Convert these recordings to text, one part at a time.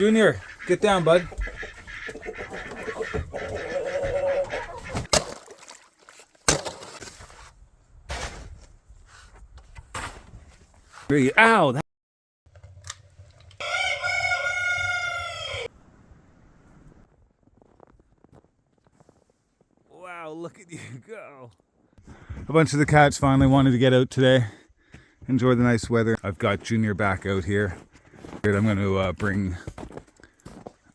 Junior, get down, bud. Ow! Wow, look at you go. A bunch of the cats finally wanted to get out today. Enjoy the nice weather. I've got Junior back out here. I'm going to bring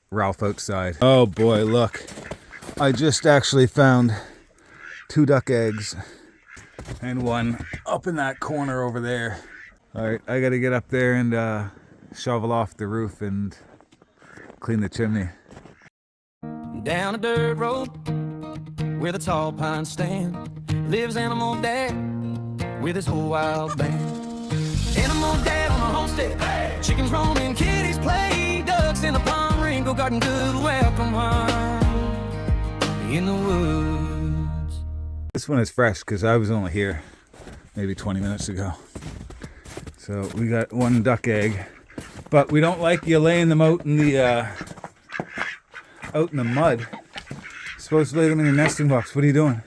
Ralph outside. Oh boy, look. I just actually found 2 duck eggs and one up in that corner over there. Alright, I gotta get up there and shovel off the roof and clean the chimney. Down a dirt road where the tall pines stand lives Animal Dad with his whole wild band. Animal Dad on a homestead, hey! Chickens roaming, kitties play, ducks in the pond, Ringo garden good, welcome home in the woods. This one is fresh because I was only here maybe 20 minutes ago. So we got 1 duck egg, but we don't like you laying them out in the mud. You're supposed to lay them in your nesting box. What are you doing?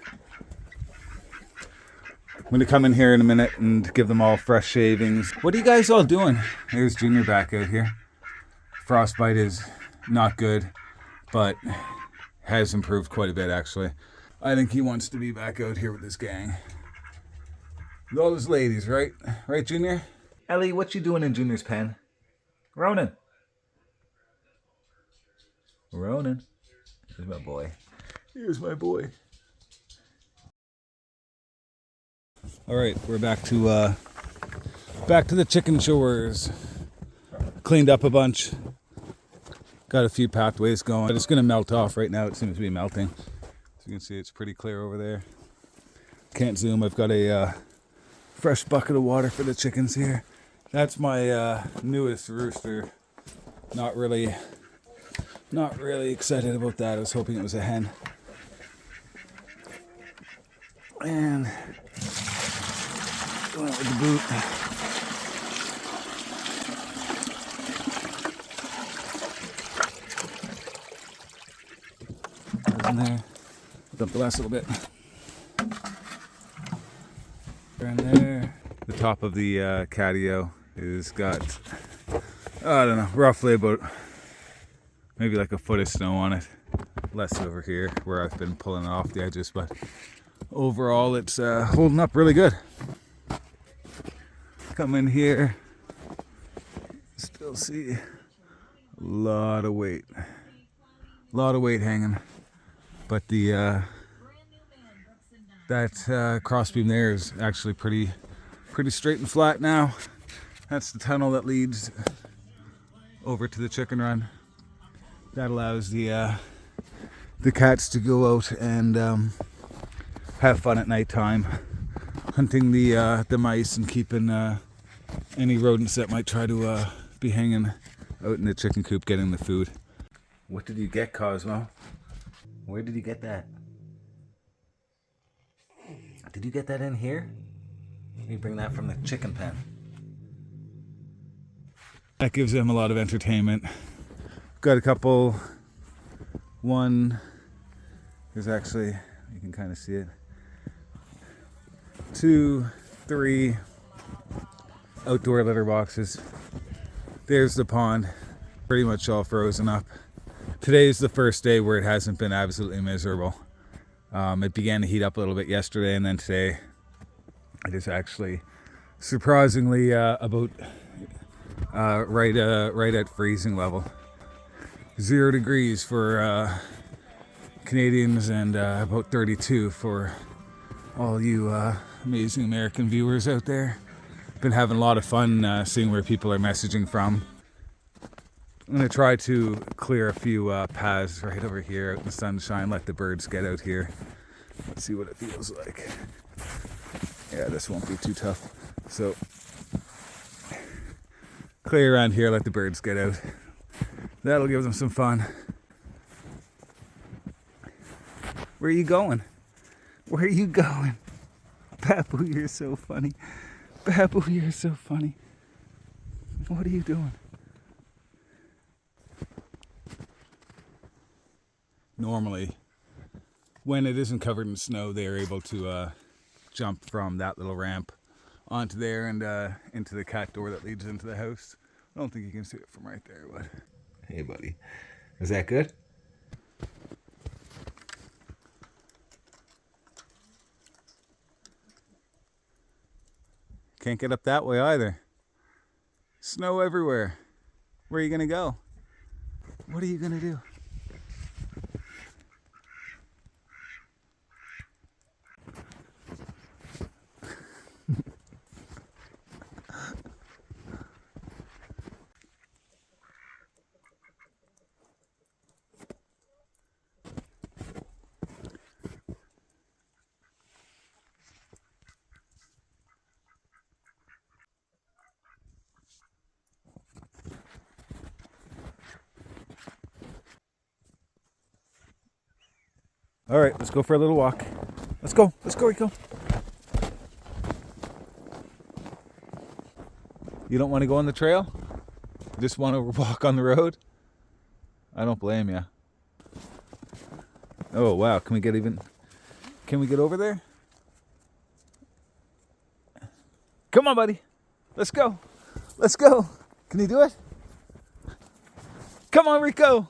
I'm going to come in here in a minute and give them all fresh shavings. What are you guys all doing? There's Junior back out here. Frostbite is not good, but has improved quite a bit actually. I think he wants to be back out here with this gang. With all those ladies, right? Right, Junior? Ellie, what you doing in Junior's pen? Ronan. Ronan. Here's my boy. Here's my boy. All right, we're back to the chicken shores. Cleaned up a bunch. Got a few pathways going. But it's gonna melt off right now. It seems to be melting. As you can see, it's pretty clear over there. Can't zoom. I've got a fresh bucket of water for the chickens here. That's my newest rooster. Not really excited about that. I was hoping it was a hen. And going out with the boot. Goes in there. Dump the last little bit. There and there. The top of the catio is got, I don't know, roughly about maybe like a foot of snow on it. Less over here where I've been pulling it off the edges, but overall it's holding up really good. Come in here, still see a lot of weight hanging, but the that crossbeam there is actually pretty straight and flat now. That's the tunnel that leads over to the chicken run. That allows the cats to go out and have fun at nighttime, hunting the mice and keeping any rodents that might try to be hanging out in the chicken coop getting the food. What did you get, Cosmo? Where did you get that? Did you get that in here? You bring that from the chicken pen. That gives them a lot of entertainment. Got a couple. One, there's actually, you can kind of see it. 2, 3 outdoor litter boxes. There's the pond, pretty much all frozen up. Today's the first day where it hasn't been absolutely miserable. It began to heat up a little bit yesterday, and then today it is actually surprisingly about right at freezing level. 0 degrees for Canadians and about 32 for all you amazing American viewers out there. Been having a lot of fun seeing where people are messaging from. I'm going to try to clear a few paths right over here out in the sunshine, let the birds get out here. Let's see what it feels like. Yeah, this won't be too tough. So, clear around here, let the birds get out. That'll give them some fun. Where are you going? Where are you going? Babu, you're so funny. Babu, you're so funny. What are you doing? normally, when it isn't covered in snow, they are able to jump from that little ramp onto there and into the cat door that leads into the house. I don't think you can see it from right there, but hey, buddy, is that good? Can't get up that way either. Snow everywhere. Where are you gonna go? What are you gonna do? All right, let's go for a little walk. Let's go, Rico. You don't want to go on the trail? You just want to walk on the road? I don't blame you. Oh, wow, can we get over there? Come on, buddy. Let's go. Can you do it? Come on, Rico.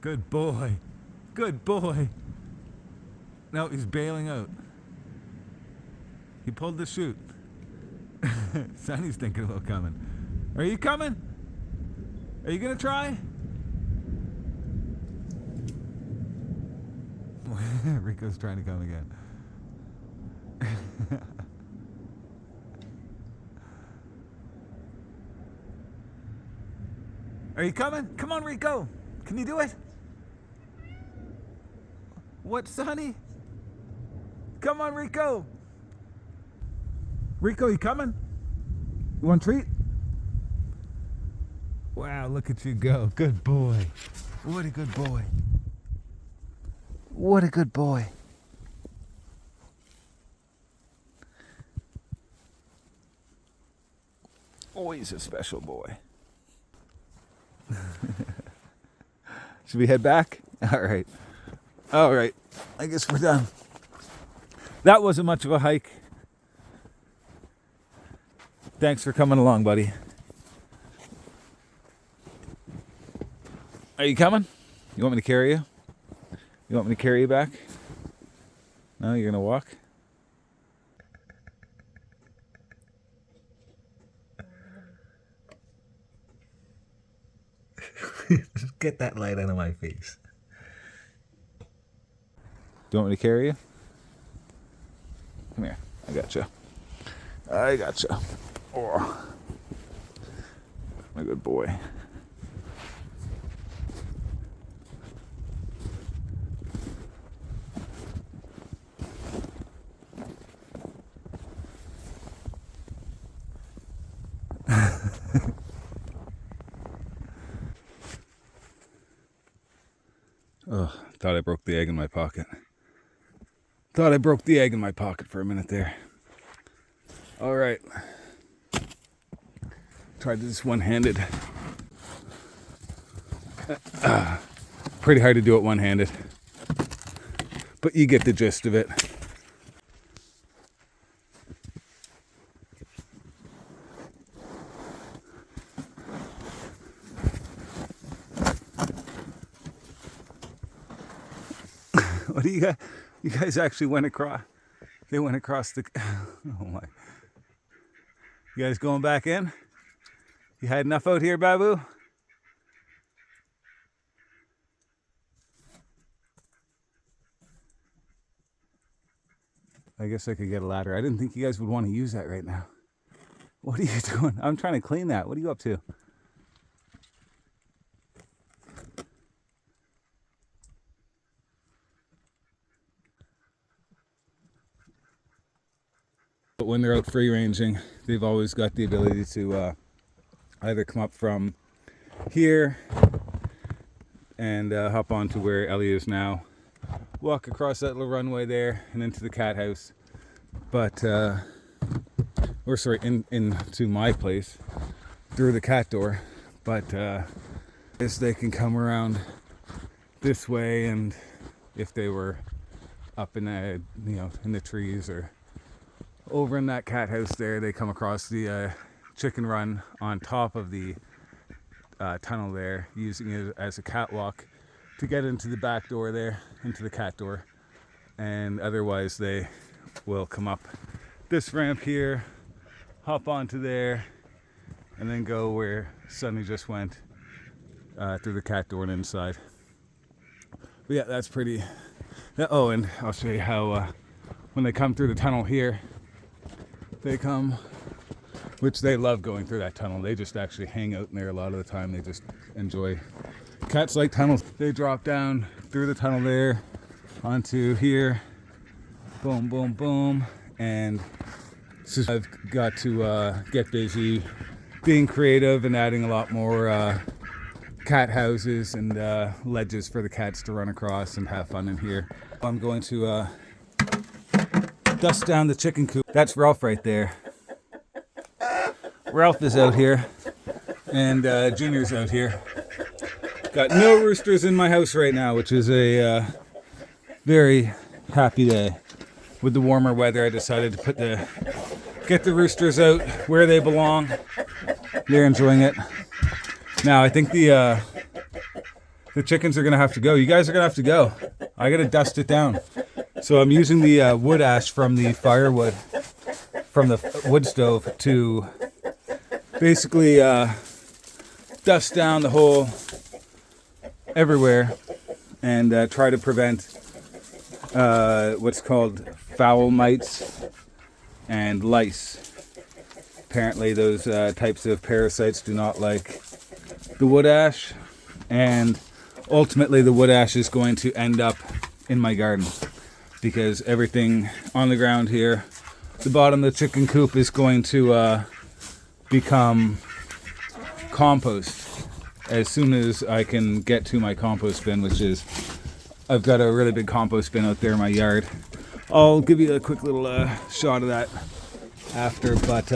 Good boy. No, he's bailing out. He pulled the chute. Sonny's thinking about coming. Are you coming? Are you gonna try? Rico's trying to come again. Are you coming? Come on, Rico. Can you do it? What, Sonny? Come on, Rico. Rico, you coming? You want a treat? Wow, look at you go. Good boy. What a good boy. What a good boy. Oh, he's a special boy. Should we head back? All right. I guess we're done. That wasn't much of a hike. Thanks for coming along, buddy. Are you coming? You want me to carry you? You want me to carry you back? No, you're gonna walk? Get that light out of my face. Do you want me to carry you? Come here. I gotcha. Oh. My good boy. Oh, thought I broke the egg in my pocket. Thought I broke the egg in my pocket for a minute there. All right. Tried this one-handed. Pretty hard to do it one-handed. But you get the gist of it. What do you got? You guys actually went across. They went across the. Oh my. You guys going back in? You had enough out here, Babu? I guess I could get a ladder. I didn't think you guys would want to use that right now. What are you doing? I'm trying to clean that. What are you up to? But when they're out free ranging, they've always got the ability to either come up from here and hop on to where Ellie is now, walk across that little runway there and into the cat house. But or or sorry, into my place through the cat door. But as they can come around this way, and if they were up in the in the trees or over in that cat house there, they come across the chicken run on top of the tunnel there, using it as a catwalk to get into the back door there, into the cat door. And otherwise they will come up this ramp here, hop onto there, and then go where Sunny just went, through the cat door and inside. But yeah, that's pretty. Oh, and I'll show you how when they come through the tunnel here, they come, which they love going through that tunnel. They just actually hang out in there a lot of the time. They just enjoy. Cats like tunnels. They drop down through the tunnel there onto here. Boom, boom, boom. And so I've got to get busy being creative and adding a lot more cat houses and ledges for the cats to run across and have fun in here. I'm going to dust down the chicken coop. That's Ralph right there. Ralph is out here, and Junior's out here. Got no roosters in my house right now, which is a very happy day. With the warmer weather, I decided to get the roosters out where they belong. They're enjoying it. Now I think the chickens are gonna have to go. You guys are gonna have to go. I gotta dust it down. So I'm using the wood ash from the firewood, from the wood stove, to basically dust down the whole everywhere and try to prevent what's called fowl mites and lice. Apparently those types of parasites do not like the wood ash, and ultimately the wood ash is going to end up in my garden because everything on the ground here, the bottom of the chicken coop, is going to become compost as soon as I can get to my compost bin, which is, I've got a really big compost bin out there in my yard. I'll give you a quick little shot of that after, but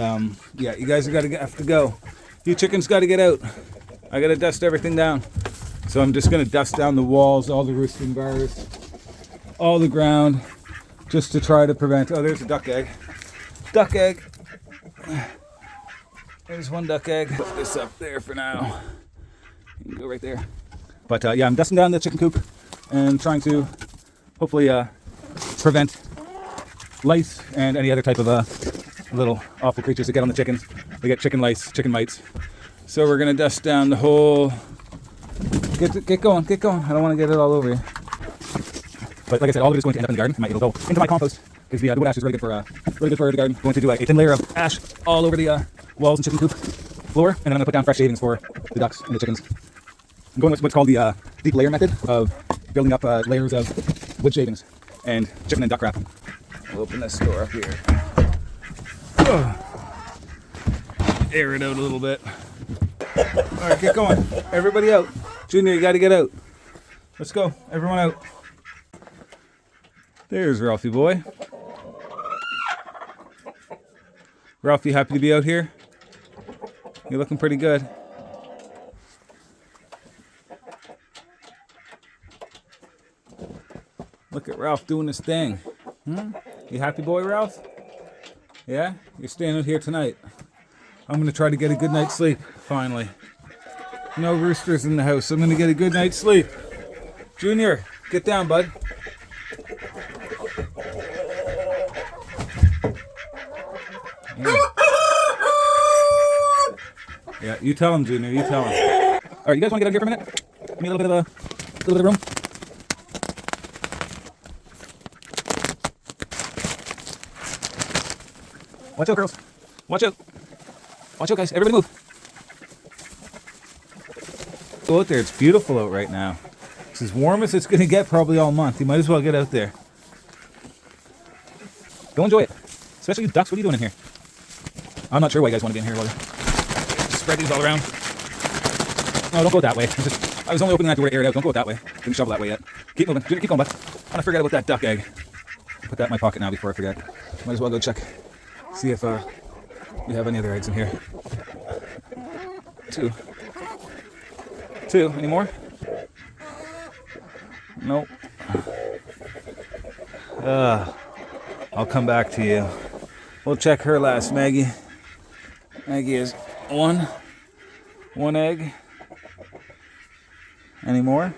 yeah, you guys have to go. You chickens got to get out. I got to dust everything down. So I'm just going to dust down the walls, all the roosting bars, all the ground, just to try to prevent. Oh, there's a duck egg. Duck egg. There's one duck egg. Put this up there for now. You can go right there. But yeah, I'm dusting down the chicken coop and trying to hopefully prevent lice and any other type of little awful creatures that get on the chickens. They get chicken lice, chicken mites. So we're gonna dust down the whole. Get going. I don't want to get it all over you. But like I said, all of it is going to end up in the garden. It'll go into my compost because the wood ash is really good for the garden. Going to do a thin layer of ash all over the walls and chicken coop floor, and then I'm gonna put down fresh shavings for the ducks and the chickens. I'm going with what's called the deep layer method of building up layers of wood shavings and chicken and duck wrap. We'll open this door up here. Air it out a little bit. All right, get going. Everybody out. Junior, you got to get out. Let's go. Everyone out. There's Ralphie boy. Ralphie, happy to be out here? You're looking pretty good. Look at Ralph doing his thing. You happy boy, Ralph? Yeah? You're staying out here tonight. I'm going to try to get a good night's sleep, finally. No roosters in the house. I'm going to get a good night's sleep. Junior, get down, bud. Yeah, you tell him, Junior. You tell him. All right, you guys want to get out here for a minute? Give me a little bit of room. Watch out, girls. Watch out. Watch out, guys. Everybody move. Go out there. It's beautiful out right now. It's as warm as it's going to get probably all month. You might as well get out there. Go enjoy it. Especially you ducks. What are you doing in here? I'm not sure why you guys want to be in here. Just spread these all around. No, don't go that way. I was only opening that door to air it out. Don't go that way. Didn't shovel that way yet. Keep moving. Keep going, bud. I'm going to forget about that duck egg. Put that in my pocket now before I forget. Might as well go check. See if Do you have any other eggs in here? Two. Two. Any more? Nope. I'll come back to you. We'll check her last, Maggie. Maggie has one egg. Any more?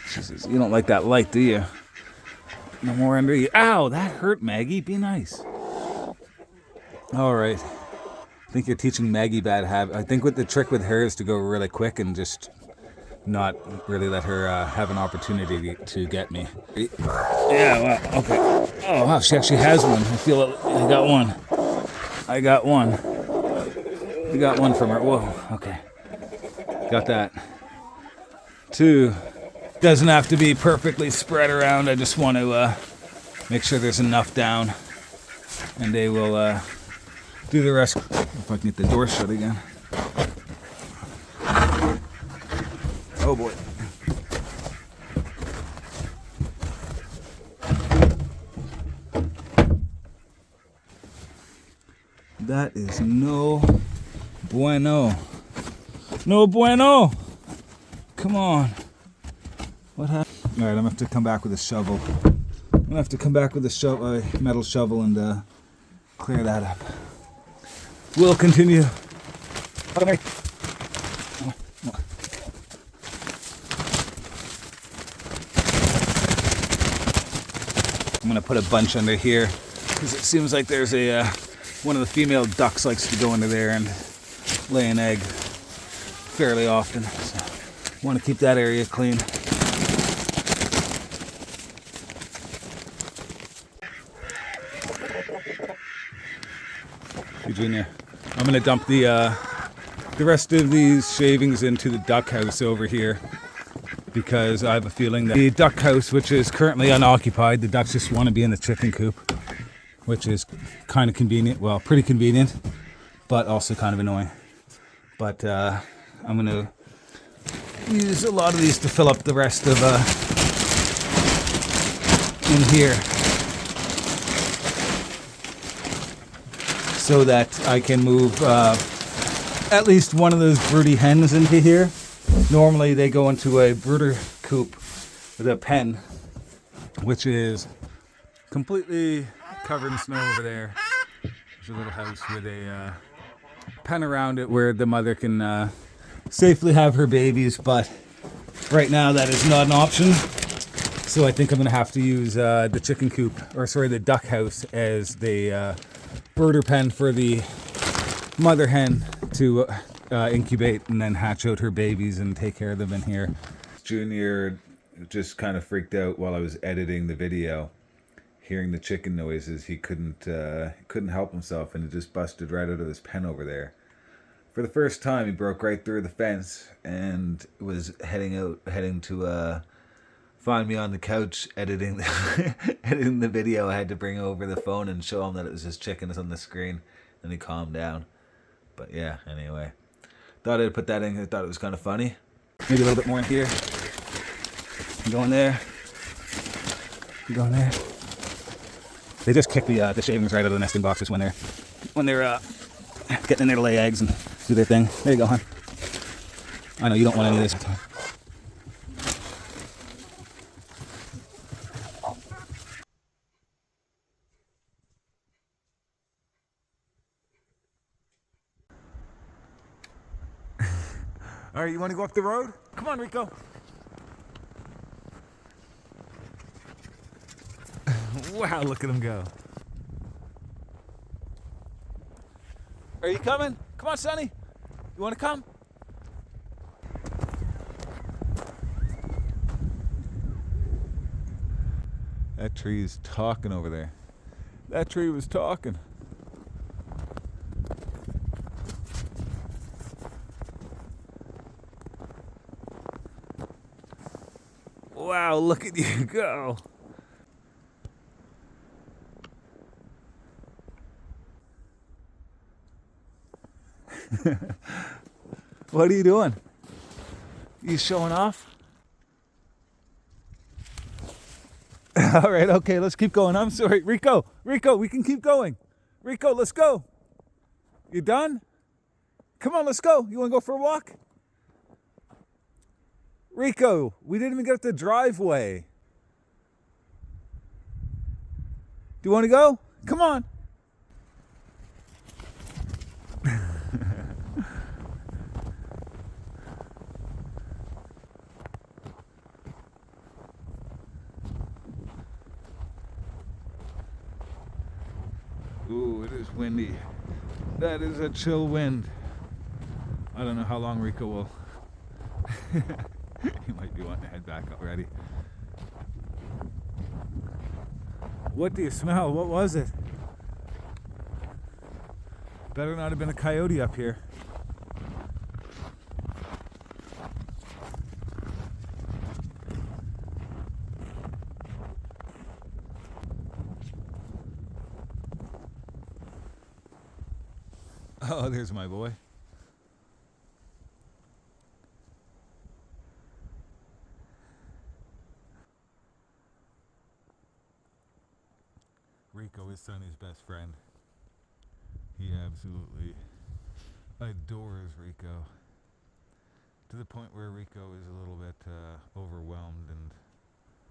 She says, you don't like that light, do you? No more under you. Ow, that hurt, Maggie. Be nice. All right. I think you're teaching Maggie bad habit. I think the trick with her is to go really quick and just not really let her have an opportunity to get me. Yeah, well, okay. Oh, wow, she actually has one. I feel it. I got one. I got one from her. Whoa, okay. Got that. Two. Doesn't have to be perfectly spread around. I just want to make sure there's enough down. And they will do the rest. If I can get the door shut again. Oh boy. That is no bueno. No bueno. Come on. What happened? All right, I'm gonna have to come back with a shovel. I'm gonna have to come back with a metal shovel and clear that up. We'll continue. I'm gonna put a bunch under here because it seems like there's a one of the female ducks likes to go under there and lay an egg fairly often. So want to keep that area clean. Virginia, I'm gonna dump the rest of these shavings into the duck house over here because I have a feeling that the duck house, which is currently unoccupied, the ducks just want to be in the chicken coop, which is kind of convenient. Well, pretty convenient, but also kind of annoying. But I'm gonna use a lot of these to fill up the rest of in here, so that I can move at least one of those broody hens into here. Normally they go into a brooder coop with a pen, which is completely covered in snow over there. There's a little house with a pen around it where the mother can safely have her babies, but right now that is not an option. So I think I'm gonna have to use the chicken coop, the duck house, as the brooder pen for the mother hen to incubate and then hatch out her babies and take care of them in here. Junior just kind of freaked out while I was editing the video, hearing the chicken noises. He couldn't help himself, and it just busted right out of his pen over there. For the first time, he broke right through the fence and was heading to find me on the couch editing editing the video. I had to bring over the phone and show him that it was just chickens on the screen. Then he calmed down. But yeah, anyway. Thought I'd put that in. I thought it was kind of funny. Maybe a little bit more in here. Go in there. Go in there. They just kick the shavings right out of the nesting boxes when they're getting in there to lay eggs and do their thing. There you go, hon. I know you don't want any of this. All right, you want to go up the road? Come on, Rico. Wow, look at him go. Are you coming? Come on, Sonny. You want to come? That tree is talking over there. That tree was talking. Wow, look at you go. What are you doing? You showing off? All right, okay, let's keep going. I'm sorry. Rico, we can keep going. Rico, let's go. You done? Come on, let's go. You want to go for a walk? Rico, we didn't even get up the driveway. Do you want to go? Come on. Ooh, it is windy. That is a chill wind. I don't know how long Rico will. He might be wanting to head back already. What do you smell? What was it? Better not have been a coyote up here. Oh, there's my boy. Rico is Sonny's best friend. He absolutely adores Rico. To the point where Rico is a little bit overwhelmed and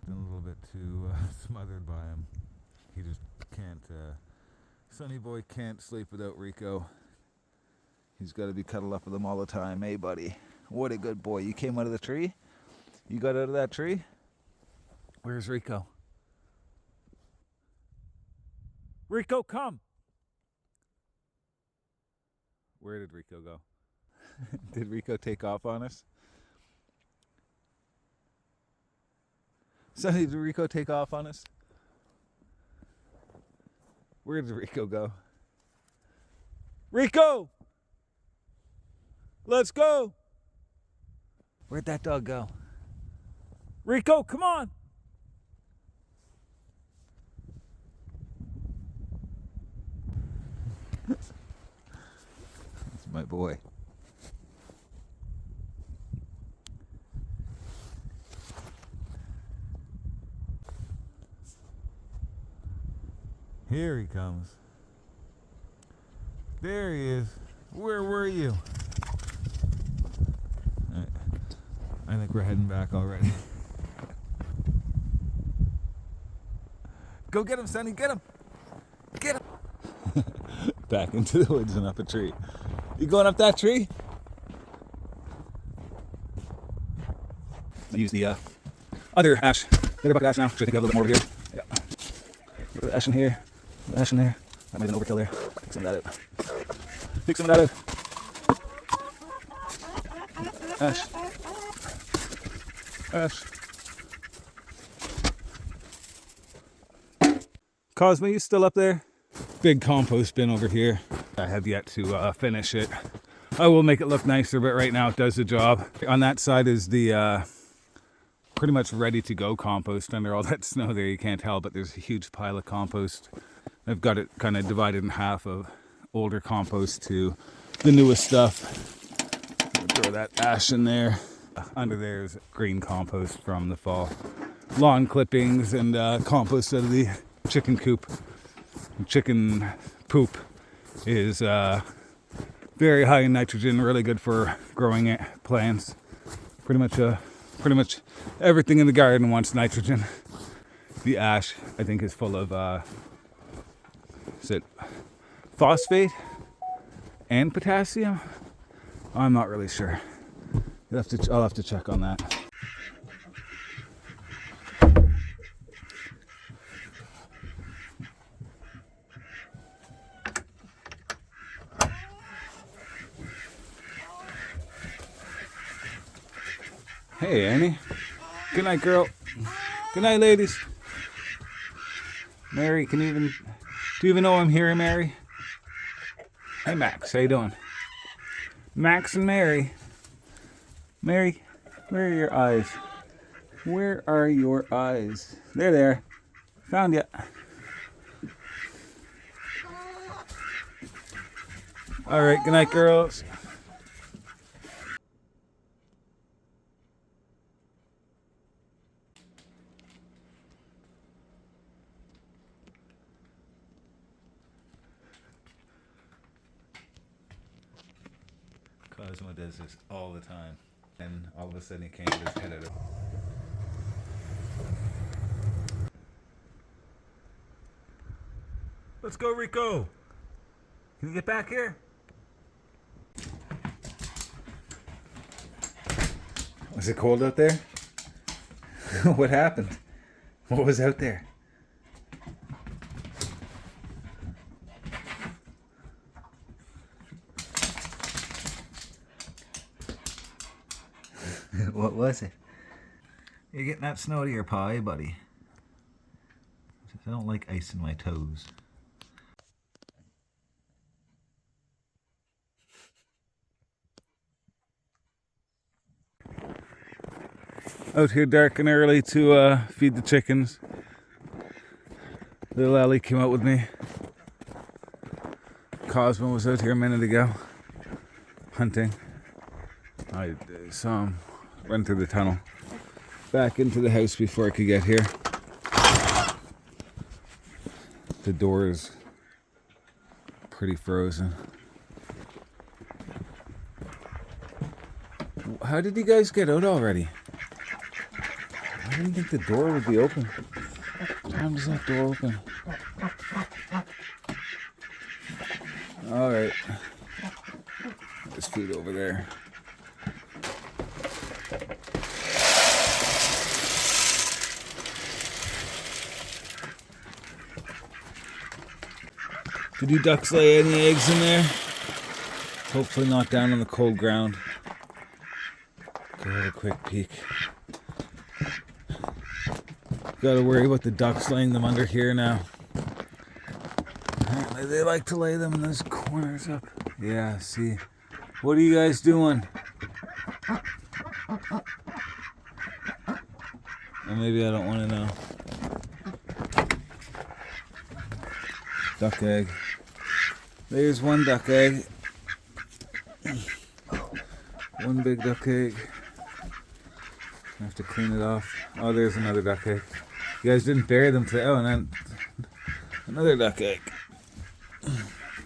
a little bit too smothered by him. He just can't, Sonny boy can't sleep without Rico. He's got to be cuddled up with him all the time. Hey, buddy. What a good boy. You came out of the tree? You got out of that tree? Where's Rico? Rico, come! Where did Rico go? Did Rico take off on us? Sonny, did Rico take off on us? Where did Rico go? Rico! Let's go! Where'd that dog go? Rico, come on! That's my boy. Here he comes. There he is. Where were you? I think we're heading back already. Go get him, Sonny. Get him. Get him. Back into the woods and up a tree. You going up that tree? I use the other ash, the other bucket ash now, which I think I have a little bit more over here. Yeah. A little ash in here, a little ash in there. That might have been overkill there. Pick some of that out. Pick some of that out. Ash. Ash. Cosmo, you still up there? Big compost bin over here. I have yet to finish it. I will make it look nicer, but right now it does the job. On that side is the pretty much ready to go compost. Under all that snow there, you can't tell, but there's a huge pile of compost. I've got it kind of divided in half of older compost to the newest stuff. Throw that ash in there. Under there is green compost from the fall. Lawn clippings and compost out of the chicken coop. Chicken poop is very high in nitrogen, really good for growing plants. Pretty much everything in the garden wants nitrogen. The ash, I think, is full of is it phosphate and potassium? I'm not really sure. I'll have to check on that. Hey, Annie. Good night, girl. Good night, ladies. Mary, do you even know I'm here, Mary? Hey, Max, how you doing? Max and Mary. Mary, where are your eyes? Where are your eyes? They're there. Found ya. All right, good night, girls. Cosmo does this all the time. And all of a sudden he can't get his head out of it. Let's go, Rico! Can you get back here? Was it cold out there? What happened? What was out there? What was it? You're getting that snow to your pie, buddy. I don't like ice in my toes. Out here dark and early to feed the chickens. Little Ellie came out with me. Cosmo was out here a minute ago hunting. I saw him run through the tunnel back into the house before I could get here. The door is pretty frozen. How did you guys get out already? I didn't think the door would be open. What time does that door open? Alright. There's food over there. Did you ducks lay any eggs in there? Hopefully not down on the cold ground. Go have a quick peek. Gotta worry about the ducks laying them under here now. Apparently they like to lay them in those corners up. Yeah, see. What are you guys doing? Or maybe I don't want to know. Duck egg. There's one duck egg. One big duck egg. I have to clean it off. Oh, there's another duck egg. You guys didn't bury them today. Oh, and then another duck egg.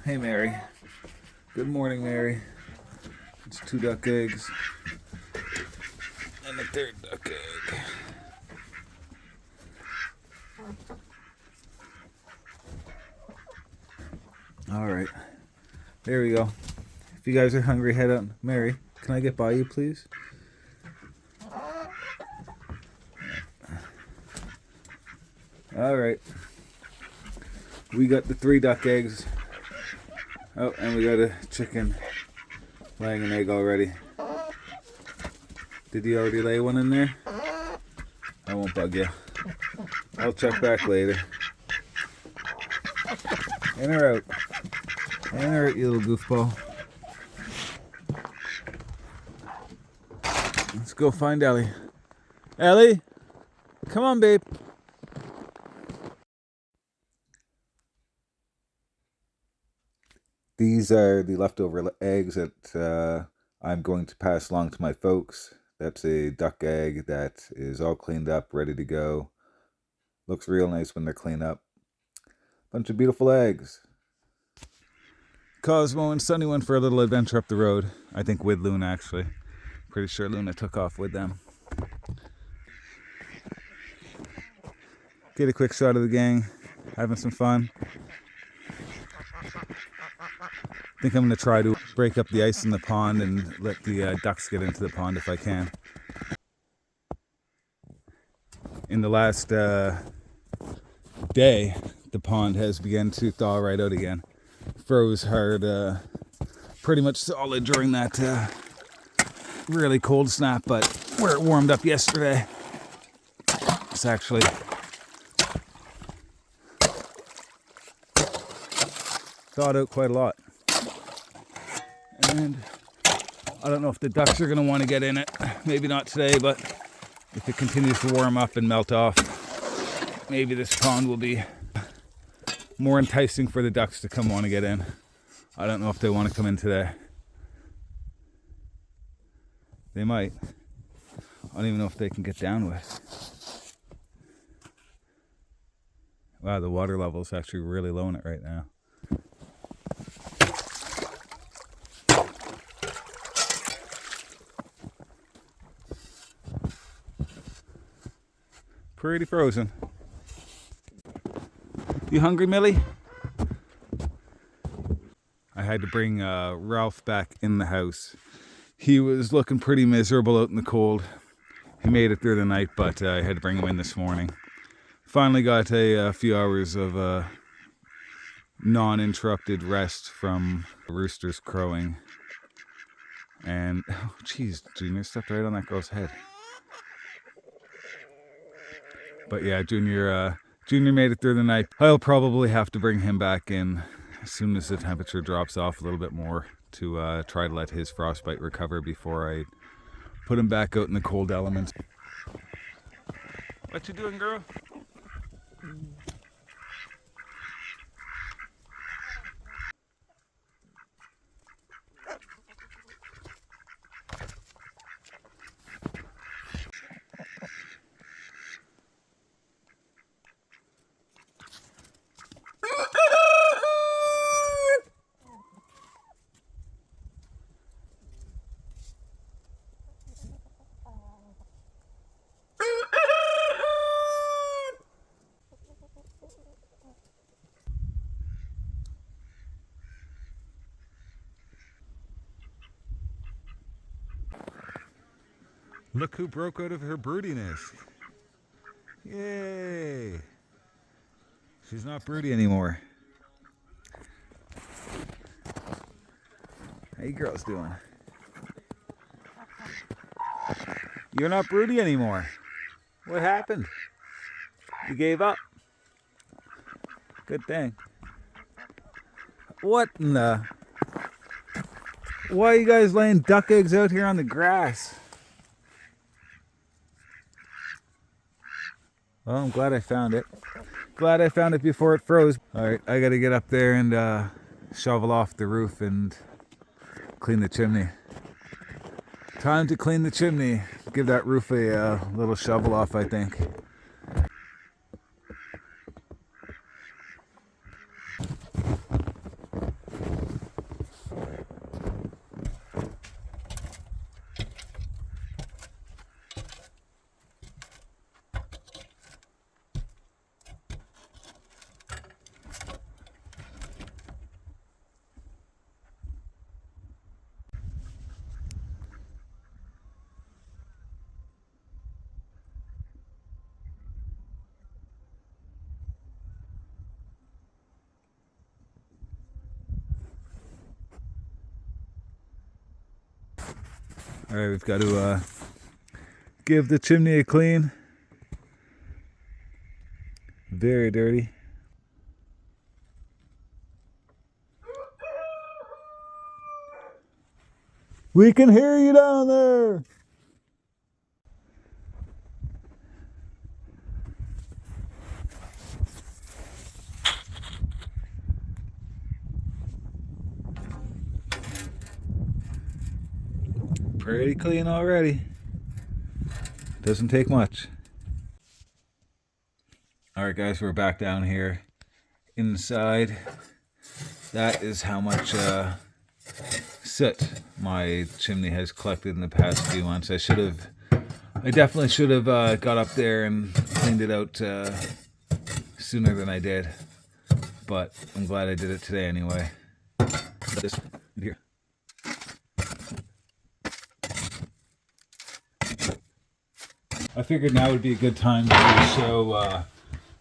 Hey, Mary. Good morning, Mary. It's 2 duck eggs. And a 3rd duck egg. Alright. There we go. If you guys are hungry, head out. Mary, can I get by you, please? Alright. We got the 3 duck eggs. Oh, and we got a chicken laying an egg already. Did you already lay one in there? I won't bug you. I'll check back later. In or out? In or out, you little goofball. Let's go find Ellie. Ellie? Come on, babe. These are the leftover eggs that I'm going to pass along to my folks. That's a duck egg that is all cleaned up, ready to go. Looks real nice when they're cleaned up. Bunch of beautiful eggs. Cosmo and Sunny went for a little adventure up the road. I think with Luna, actually. Pretty sure Luna took off with them. Get a quick shot of the gang having some fun. I think I'm going to try to break up the ice in the pond and let the ducks get into the pond if I can. In the last day, the pond has begun to thaw right out again. Froze hard, pretty much solid during that really cold snap, but where it warmed up yesterday, it's actually thawed out quite a lot. And I don't know if the ducks are going to want to get in it. Maybe not today, but if it continues to warm up and melt off, maybe this pond will be more enticing for the ducks to come want to get in. I don't know if they want to come in today. They might. I don't even know if they can get down with. Wow, the water level is actually really low in it right now. Pretty frozen. You hungry, Millie? I had to bring Ralph back in the house. He was looking pretty miserable out in the cold. He made it through the night, but I had to bring him in this morning. Finally got a few hours of non-interrupted rest from roosters crowing. And, oh jeez, Junior stepped right on that girl's head. But yeah, Junior made it through the night. I'll probably have to bring him back in as soon as the temperature drops off a little bit more to try to let his frostbite recover before I put him back out in the cold elements. What you doing, girl? Look who broke out of her broodiness. Yay! She's not broody anymore. How you girls doing? You're not broody anymore. What happened? You gave up? Good thing. What in the... Why are you guys laying duck eggs out here on the grass? Well, I'm glad I found it. Glad I found it before it froze. Alright, I gotta get up there and shovel off the roof and clean the chimney. Time to clean the chimney. Give that roof a little shovel off, I think. Alright, we've got to give the chimney a clean. Very dirty. We can hear you down there! Pretty clean already. Doesn't take much. Alright guys, we're back down here inside. That is how much soot my chimney has collected in the past few months. I definitely should have got up there and cleaned it out sooner than I did. But I'm glad I did it today anyway. This here. I figured now would be a good time to show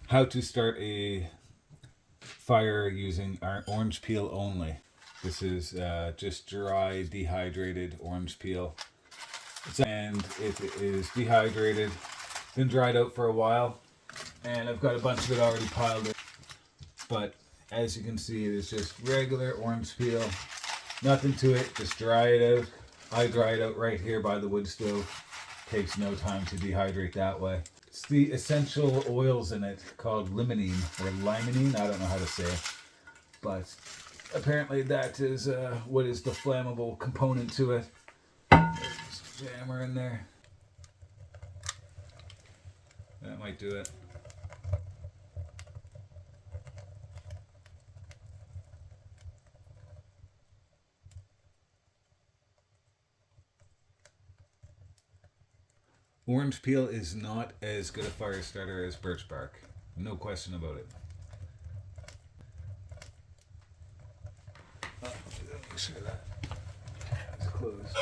how to start a fire using orange peel only. This is just dry, dehydrated orange peel. And it is dehydrated, been dried out for a while, and I've got a bunch of it already piled in. But as you can see, it is just regular orange peel. Nothing to it, just dry it out. I dry it out right here by the wood stove. Takes no time to dehydrate that way. It's the essential oils in it called limonene or limonene. I don't know how to say it, but apparently that is what is the flammable component to it. There's a jammer in there. That might do it. Orange peel is not as good a fire starter as birch bark. No question about it. Oh, make sure that is closed.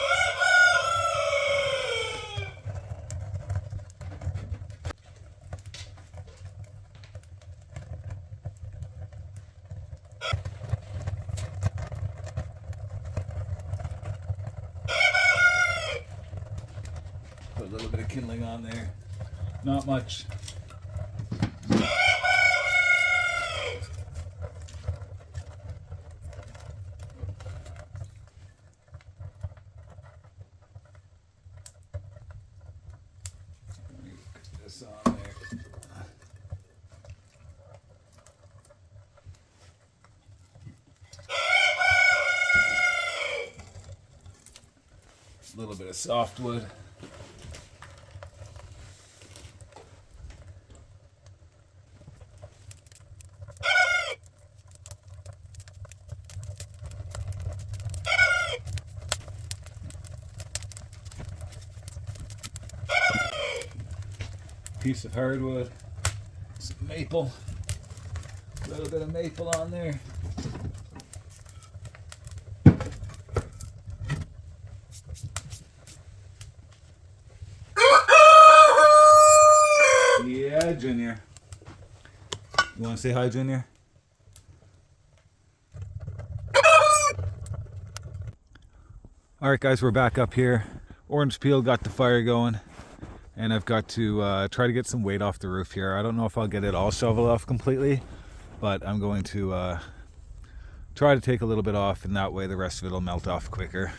Put a little bit of kindling on there. Not much. Get this on there. A little bit of softwood. Piece of hardwood, some maple, a little bit of maple on there. Yeah, Junior. You want to say hi, Junior? Alright guys, we're back up here. Orange peel got the fire going. And I've got to try to get some weight off the roof here. I don't know if I'll get it all shoveled off completely, but I'm going to try to take a little bit off, and that way the rest of it will melt off quicker.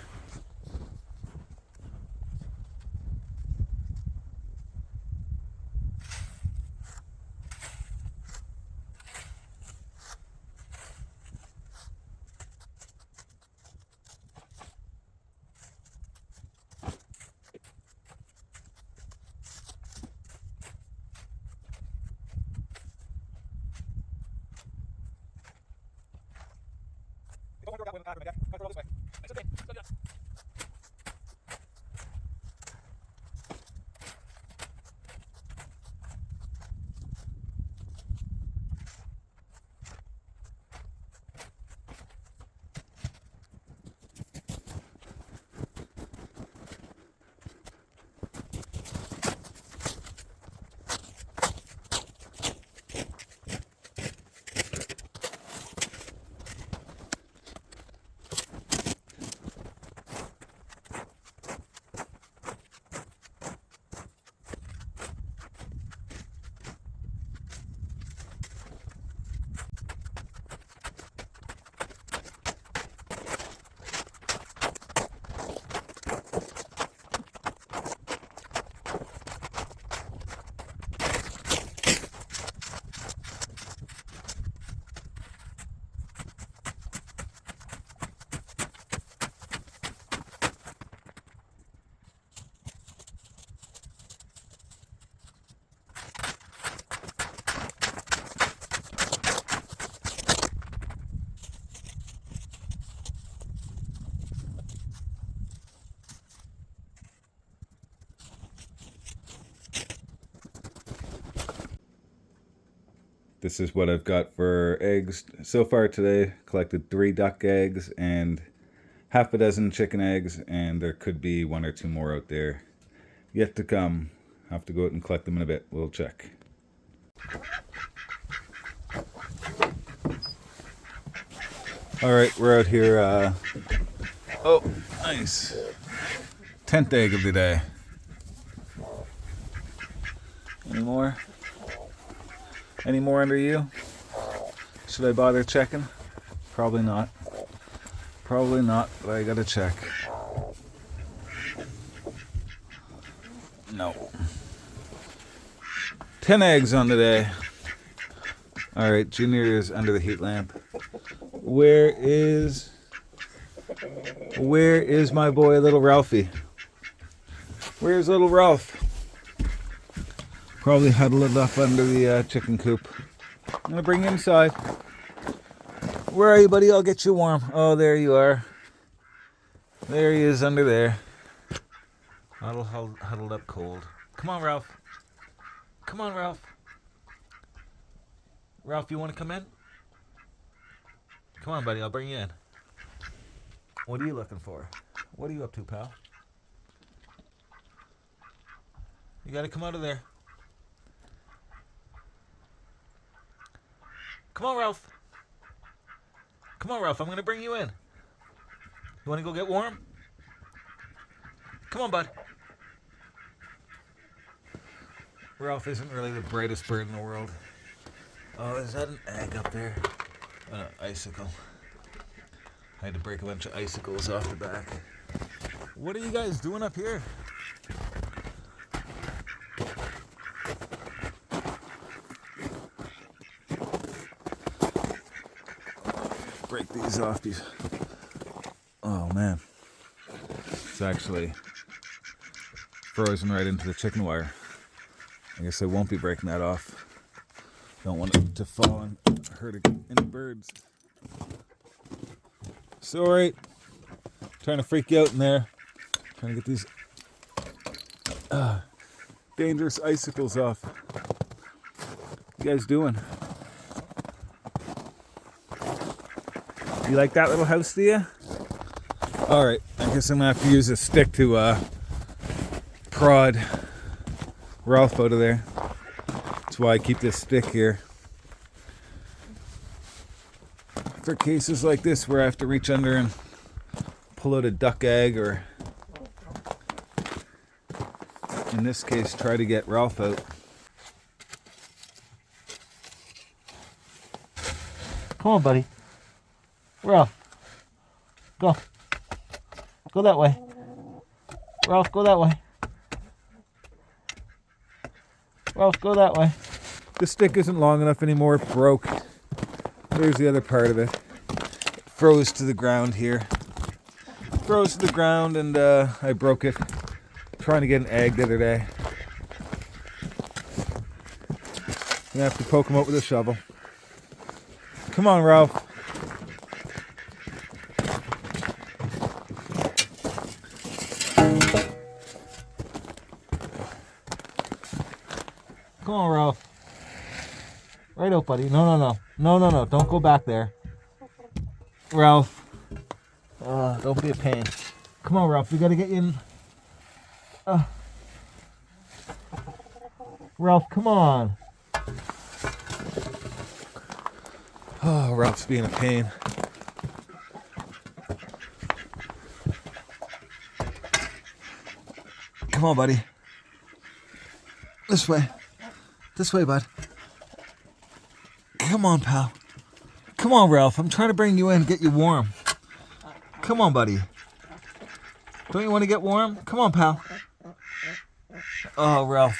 This is what I've got for eggs so far today. Collected 3 duck eggs and half a dozen chicken eggs, and there could be 1 or 2 more out there yet to come. I'll have to go out and collect them in a bit. We'll check. Alright, we're out here. Oh, nice. 10th egg of the day. Any more? Any more under you? Should I bother checking? Probably not. Probably not, but I gotta check. No. 10 eggs on the day. Alright, Junior is under the heat lamp. Where is my boy, little Ralphie? Where's little Ralph? Probably huddled up under the chicken coop. I'm gonna bring you inside. Where are you, buddy? I'll get you warm. Oh, there you are. There he is under there. Huddled up cold. Come on, Ralph. Come on, Ralph. Ralph, you want to come in? Come on, buddy. I'll bring you in. What are you looking for? What are you up to, pal? You got to come out of there. Come on, Ralph. Come on, Ralph. I'm going to bring you in. You want to go get warm? Come on, bud. Ralph isn't really the brightest bird in the world. Oh, is that an egg up there? Oh, no, icicle. I had to break a bunch of icicles off the back. What are you guys doing up here? Break these off. These. Oh man, it's actually frozen right into the chicken wire. I guess I won't be breaking that off. Don't want it to fall and hurt any birds. Sorry, trying to freak you out in there. Trying to get these dangerous icicles off. What you guys doing? You like that little house, do you? Alright, I guess I'm going to have to use a stick to prod Ralph out of there. That's why I keep this stick here. For cases like this where I have to reach under and pull out a duck egg, or in this case try to get Ralph out. Come on, buddy. Ralph, go. Go that way. Ralph, go that way. Ralph, go that way. The stick isn't long enough anymore, it broke. There's the other part of it. It froze to the ground here. Froze to the ground and I broke it. Trying to get an egg the other day. Gonna have to poke him out with a shovel. Come on, Ralph. Come on, Ralph. Right out, buddy. No. Don't go back there. Ralph. Don't be a pain. Come on, Ralph. We gotta get you in. Ralph, come on. Oh, Ralph's being a pain. Come on, buddy. This way. This way, bud. Come on, pal. Come on, Ralph. I'm trying to bring you in, get you warm. Come on, buddy. Don't you want to get warm? Come on, pal. Oh, Ralph.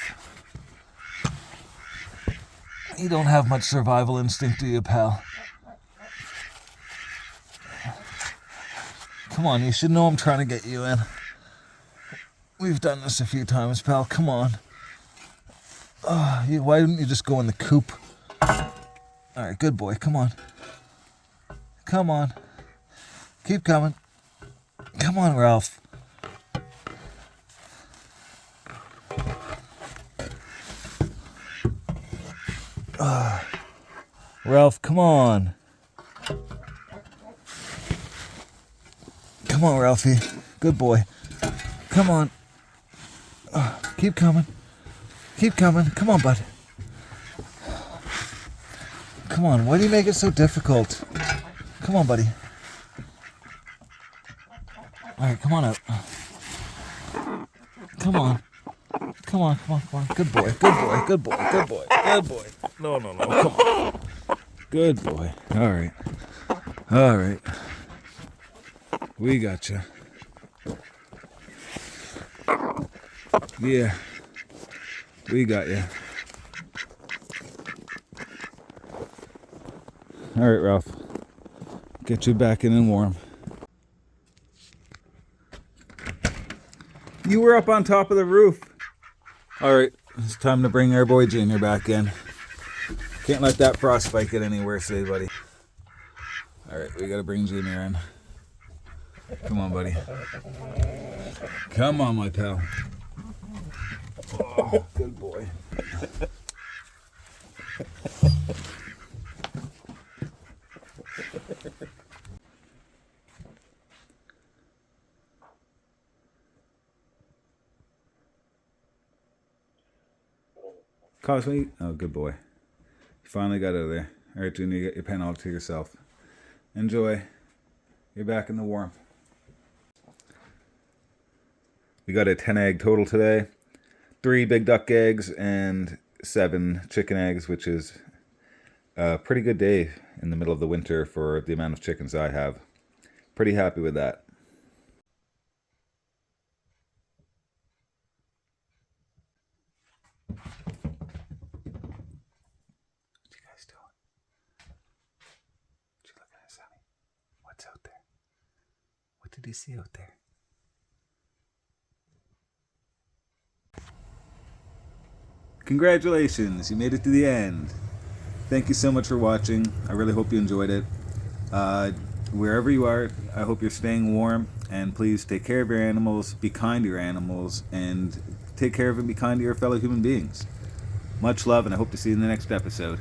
You don't have much survival instinct, do you, pal? Come on, you should know I'm trying to get you in. We've done this a few times, pal. Come on. Why didn't you just go in the coop? Alright, good boy. Come on. Come on. Keep coming. Come on, Ralph. Ralph, come on. Come on, Ralphie. Good boy. Come on. Keep coming. Keep coming. Come on, bud. Come on. Why do you make it so difficult? Come on, buddy. All right, come on out. Come on. Come on. Good boy. Good boy. No. Come on. Good boy. All right. We got you. Yeah. We got you. All right, Ralph. Get you back in and warm. You were up on top of the roof. All right, it's time to bring our boy Junior back in. Can't let that frostbite get any worse, eh, buddy? All right, we gotta bring Junior in. Come on, buddy. Come on, my pal. Oh, good boy. Cosme, oh, good boy. You finally got out of there. All right, Junior, you get your pen all to yourself. Enjoy. You're back in the warmth. We got a 10 egg total today. 3 big duck eggs and 7 chicken eggs, which is a pretty good day in the middle of the winter for the amount of chickens I have. Pretty happy with that. What you guys doing? What you looking at, Sonny? What's out there? What did you see out there? Congratulations, you made it to the end. Thank you so much for watching. I really hope you enjoyed it. Wherever you are, I hope you're staying warm, and please take care of your animals, be kind to your animals, and take care of and be kind to your fellow human beings. Much love, and I hope to see you in the next episode.